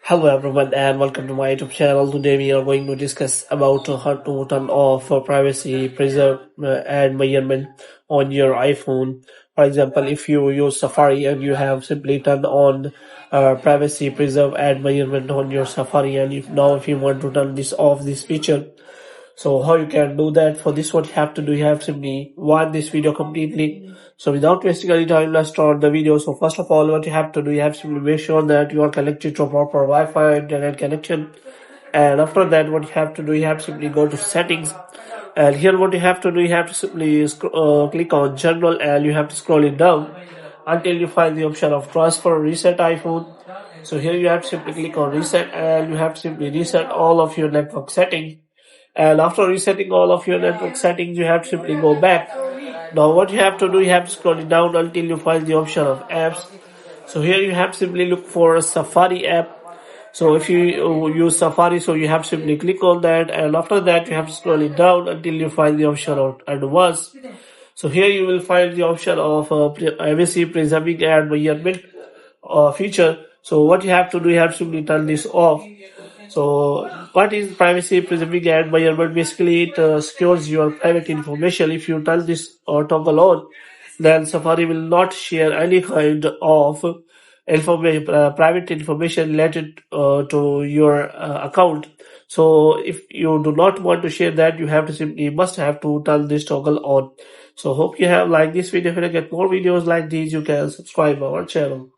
Hello everyone and welcome to my YouTube channel. Today we are going to discuss about how to turn off privacy preserve environment on your iPhone. For example, if you use Safari and you have simply turned on privacy preserve environment on your Safari, and if you want to turn this feature, so how you can do that? For this, what you have to do, you have simply watch this video completely. So without wasting any time, let's start the video. So first of all, what you have to do, you have to simply make sure that you are connected to a proper Wi-Fi internet connection. And after that, what you have to do, you have to simply go to settings. And here what you have to do, you have to simply click on general and you have to scroll it down until you find the option of transfer reset iPhone. So here you have to simply click on reset and you have to simply reset all of your network settings. And after resetting all of your network settings, you have to simply go back. Now what you have to do, you have to scroll it down until you find the option of apps. So here you have to simply look for a Safari app. So if you use Safari, so you have to simply click on that, and after that you have to scroll it down until you find the option of advanced. So here you will find the option of privacy preserving environment feature. So what you have to do, you have to simply turn this off. So what is privacy preserving environment? Basically, it secures your private information. If you turn this toggle on, then Safari will not share any kind of private information related to your account. So if you do not want to share that, you must have to turn this toggle on. So hope you have liked this video. If you get more videos like these, you can subscribe our channel.